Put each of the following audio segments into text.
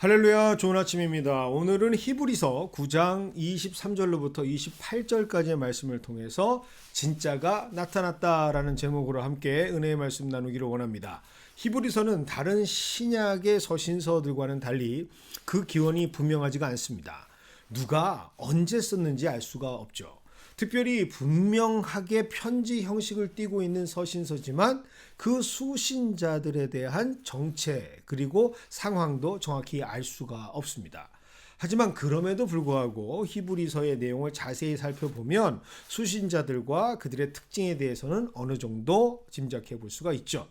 할렐루야, 좋은 아침입니다. 오늘은 히브리서 9장 23절로부터 28절까지의 말씀을 통해서 진짜가 나타났다라는 제목으로 함께 은혜의 말씀 나누기를 원합니다. 히브리서는 다른 신약의 서신서들과는 달리 그 기원이 분명하지가 않습니다. 누가 언제 썼는지 알 수가 없죠. 특별히 분명하게 편지 형식을 띠고 있는 서신서지만 그 수신자들에 대한 정체 그리고 상황도 정확히 알 수가 없습니다. 하지만 그럼에도 불구하고 히브리서의 내용을 자세히 살펴보면 수신자들과 그들의 특징에 대해서는 어느 정도 짐작해 볼 수가 있죠.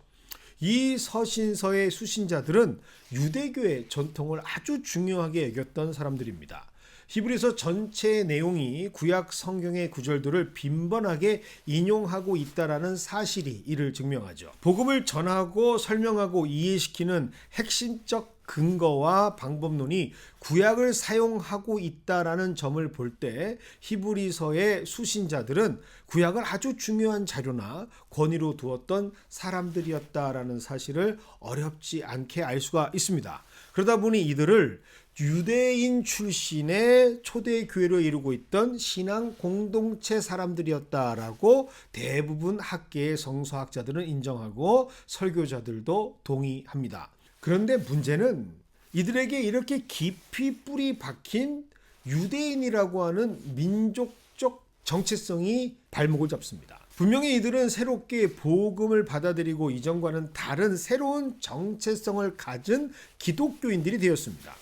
이 서신서의 수신자들은 유대교의 전통을 아주 중요하게 여겼던 사람들입니다. 히브리서 전체의 내용이 구약 성경의 구절들을 빈번하게 인용하고 있다라는 사실이 이를 증명하죠. 복음을 전하고 설명하고 이해시키는 핵심적 근거와 방법론이 구약을 사용하고 있다라는 점을 볼 때 히브리서의 수신자들은 구약을 아주 중요한 자료나 권위로 두었던 사람들이었다라는 사실을 어렵지 않게 알 수가 있습니다. 그러다 보니 이들을 유대인 출신의 초대 교회를 이루고 있던 신앙 공동체 사람들이었다라고 대부분 학계의 성서학자들은 인정하고 설교자들도 동의합니다. 그런데 문제는 이들에게 이렇게 깊이 뿌리 박힌 유대인이라고 하는 민족적 정체성이 발목을 잡습니다. 분명히 이들은 새롭게 복음을 받아들이고 이전과는 다른 새로운 정체성을 가진 기독교인들이 되었습니다.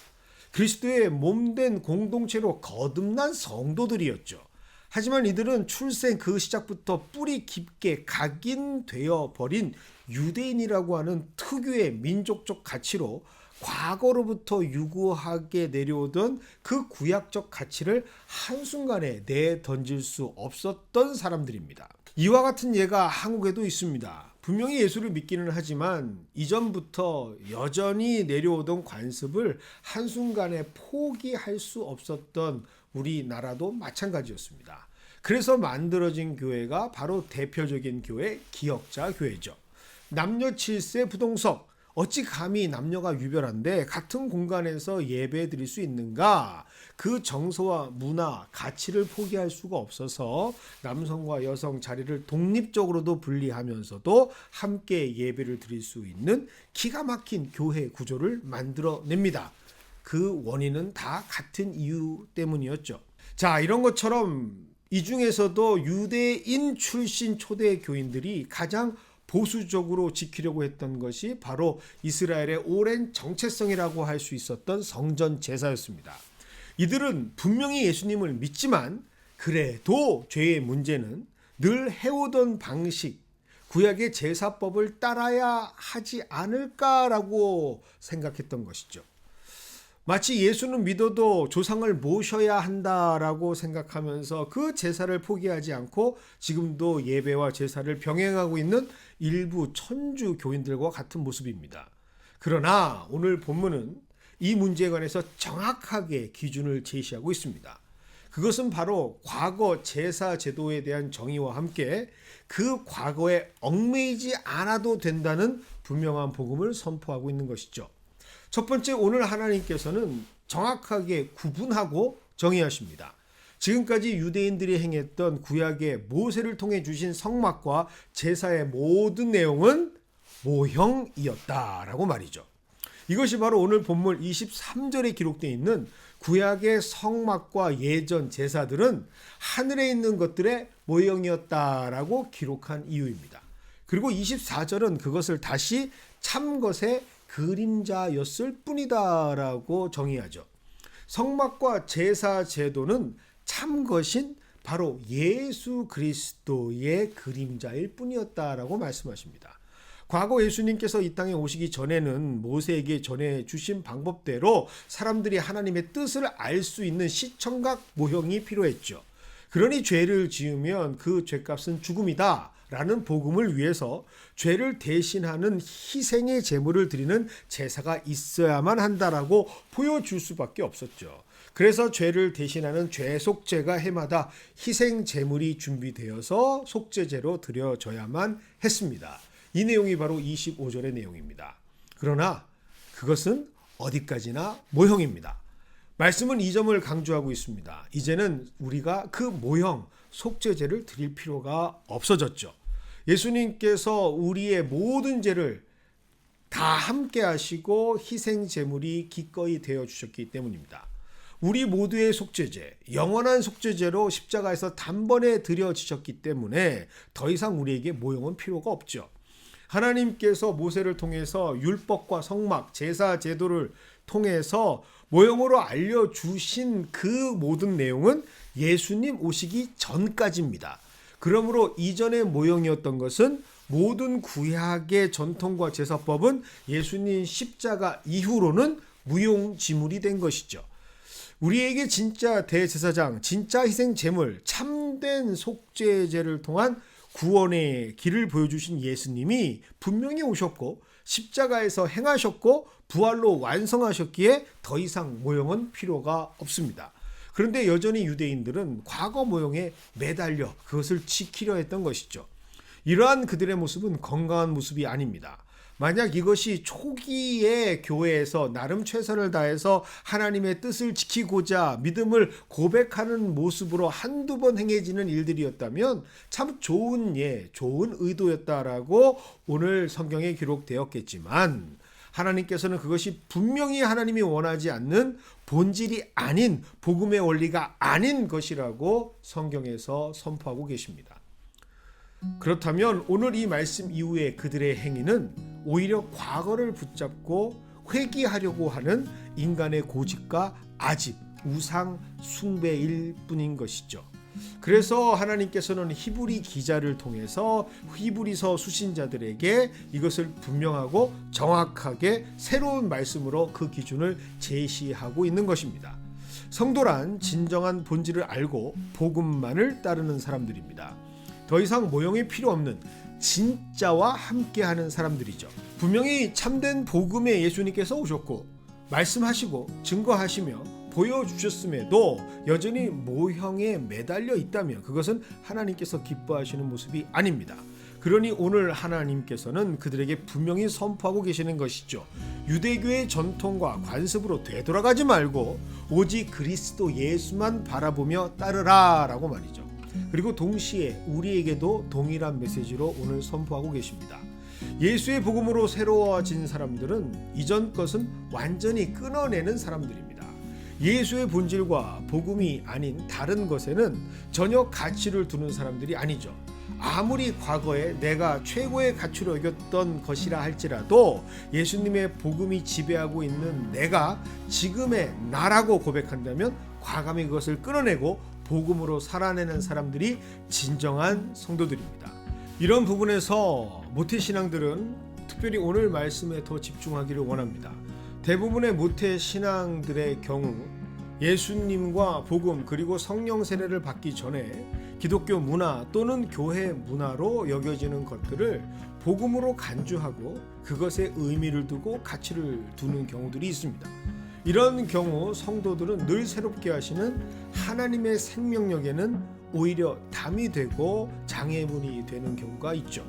그리스도의 몸된 공동체로 거듭난 성도들이었죠. 하지만 이들은 출생 그 시작부터 뿌리 깊게 각인되어 버린 유대인이라고 하는 특유의 민족적 가치로 과거로부터 유구하게 내려오던 그 구약적 가치를 한순간에 내던질 수 없었던 사람들입니다. 이와 같은 예가 한국에도 있습니다. 분명히 예수를 믿기는 하지만 이전부터 여전히 내려오던 관습을 한순간에 포기할 수 없었던 우리나라도 마찬가지였습니다. 그래서 만들어진 교회가 바로 대표적인 교회 기역자 교회죠. 남녀 7세 부동석, 어찌 감히 남녀가 유별한데 같은 공간에서 예배 드릴 수 있는가? 그 정서와 문화, 가치를 포기할 수가 없어서 남성과 여성 자리를 독립적으로도 분리하면서도 함께 예배를 드릴 수 있는 기가 막힌 교회 구조를 만들어냅니다. 그 원인은 다 같은 이유 때문이었죠. 자, 이런 것처럼 이 중에서도 유대인 출신 초대 교인들이 가장 보수적으로 지키려고 했던 것이 바로 이스라엘의 오랜 정체성이라고 할 수 있었던 성전 제사였습니다. 이들은 분명히 예수님을 믿지만 그래도 죄의 문제는 늘 해오던 방식, 구약의 제사법을 따라야 하지 않을까라고 생각했던 것이죠. 마치 예수는 믿어도 조상을 모셔야 한다라고 생각하면서 그 제사를 포기하지 않고 지금도 예배와 제사를 병행하고 있는 일부 천주 교인들과 같은 모습입니다. 그러나 오늘 본문은 이 문제에 관해서 정확하게 기준을 제시하고 있습니다. 그것은 바로 과거 제사 제도에 대한 정의와 함께 그 과거에 얽매이지 않아도 된다는 분명한 복음을 선포하고 있는 것이죠. 첫 번째, 오늘 하나님께서는 정확하게 구분하고 정의하십니다. 지금까지 유대인들이 행했던 구약의 모세를 통해 주신 성막과 제사의 모든 내용은 모형이었다라고 말이죠. 이것이 바로 오늘 본문 23절에 기록되어 있는 구약의 성막과 예전 제사들은 하늘에 있는 것들의 모형이었다라고 기록한 이유입니다. 그리고 24절은 그것을 다시 참것의 그림자였을 뿐이다라고 정의하죠. 성막과 제사 제도는 참것인 바로 예수 그리스도의 그림자일 뿐이었다라고 말씀하십니다. 과거 예수님께서 이 땅에 오시기 전에는 모세에게 전해주신 방법대로 사람들이 하나님의 뜻을 알 수 있는 시청각 모형이 필요했죠. 그러니 죄를 지으면 그 죄값은 죽음이다 라는 복음을 위해서 죄를 대신하는 희생의 제물을 드리는 제사가 있어야만 한다라고 보여줄 수밖에 없었죠. 그래서 죄를 대신하는 죄속죄가 해마다 희생 제물이 준비되어서 속죄제로 드려져야만 했습니다. 이 내용이 바로 25절의 내용입니다. 그러나 그것은 어디까지나 모형입니다. 말씀은 이 점을 강조하고 있습니다. 이제는 우리가 그 모형, 속죄제를 드릴 필요가 없어졌죠. 예수님께서 우리의 모든 죄를 다 함께 하시고 희생 제물이 기꺼이 되어 주셨기 때문입니다. 우리 모두의 속죄제, 영원한 속죄제로 십자가에서 단번에 드려지셨기 때문에 더 이상 우리에게 모형은 필요가 없죠. 하나님께서 모세를 통해서 율법과 성막, 제사 제도를 통해서 모형으로 알려주신 그 모든 내용은 예수님 오시기 전까지입니다. 그러므로 이전의 모형이었던 것은 모든 구약의 전통과 제사법은 예수님 십자가 이후로는 무용지물이 된 것이죠. 우리에게 진짜 대제사장, 진짜 희생 제물, 참된 속죄제를 통한 구원의 길을 보여주신 예수님이 분명히 오셨고 십자가에서 행하셨고 부활로 완성하셨기에 더 이상 모형은 필요가 없습니다. 그런데 여전히 유대인들은 과거 모형에 매달려 그것을 지키려 했던 것이죠. 이러한 그들의 모습은 건강한 모습이 아닙니다. 만약 이것이 초기의 교회에서 나름 최선을 다해서 하나님의 뜻을 지키고자 믿음을 고백하는 모습으로 한두 번 행해지는 일들이었다면 참 좋은 좋은 의도였다라고 오늘 성경에 기록되었겠지만 하나님께서는 그것이 분명히 하나님이 원하지 않는 본질이 아닌 복음의 원리가 아닌 것이라고 성경에서 선포하고 계십니다. 그렇다면 오늘 이 말씀 이후에 그들의 행위는 오히려 과거를 붙잡고 회귀하려고 하는 인간의 고집과 아집, 우상 숭배일 뿐인 것이죠. 그래서 하나님께서는 히브리 기자를 통해서 히브리서 수신자들에게 이것을 분명하고 정확하게 새로운 말씀으로 그 기준을 제시하고 있는 것입니다. 성도란 진정한 본질을 알고 복음만을 따르는 사람들입니다. 더 이상 모형이 필요 없는 진짜와 함께하는 사람들이죠. 분명히 참된 복음의 예수님께서 오셨고 말씀하시고 증거하시며 보여주셨음에도 여전히 모형에 매달려 있다면 그것은 하나님께서 기뻐하시는 모습이 아닙니다. 그러니 오늘 하나님께서는 그들에게 분명히 선포하고 계시는 것이죠. 유대교의 전통과 관습으로 되돌아가지 말고 오직 그리스도 예수만 바라보며 따르라 라고 말이죠. 그리고 동시에 우리에게도 동일한 메시지로 오늘 선포하고 계십니다. 예수의 복음으로 새로워진 사람들은 이전 것은 완전히 끊어내는 사람들입니다. 예수의 본질과 복음이 아닌 다른 것에는 전혀 가치를 두는 사람들이 아니죠. 아무리 과거에 내가 최고의 가치로 여겼던 것이라 할지라도 예수님의 복음이 지배하고 있는 내가 지금의 나라고 고백한다면 과감히 그것을 끊어내고 복음으로 살아내는 사람들이 진정한 성도들입니다. 이런 부분에서 모태신앙들은 특별히 오늘 말씀에 더 집중하기를 원합니다. 대부분의 모태신앙들의 경우 예수님과 복음 그리고 성령 세례를 받기 전에 기독교 문화 또는 교회 문화로 여겨지는 것들을 복음으로 간주하고 그것에 의미를 두고 가치를 두는 경우들이 있습니다. 이런 경우 성도들은 늘 새롭게 하시는 하나님의 생명력에는 오히려 담이 되고 장애물이 되는 경우가 있죠.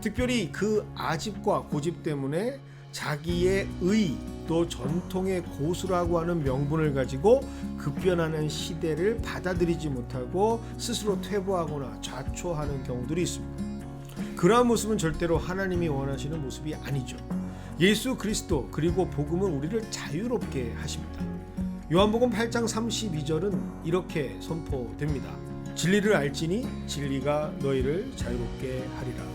특별히 그 아집과 고집 때문에 자기의 의 또 전통의 고수라고 하는 명분을 가지고 급변하는 시대를 받아들이지 못하고 스스로 퇴보하거나 좌초하는 경우들이 있습니다. 그러한 모습은 절대로 하나님이 원하시는 모습이 아니죠. 예수 그리스도 그리고 복음은 우리를 자유롭게 하십니다. 요한복음 8장 32절은 이렇게 선포됩니다. 진리를 알지니 진리가 너희를 자유롭게 하리라.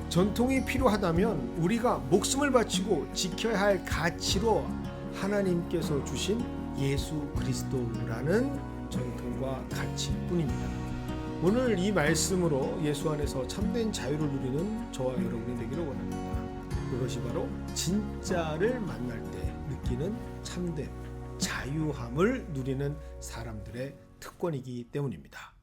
전통이 필요하다면 우리가 목숨을 바치고 지켜야 할 가치로 하나님께서 주신 예수 그리스도라는 전통과 가치뿐입니다. 오늘 이 말씀으로 예수 안에서 참된 자유를 누리는 저와 여러분이 되기를 원합니다. 그것이 바로 진짜를 만날 때 느끼는 참된 자유함을 누리는 사람들의 특권이기 때문입니다.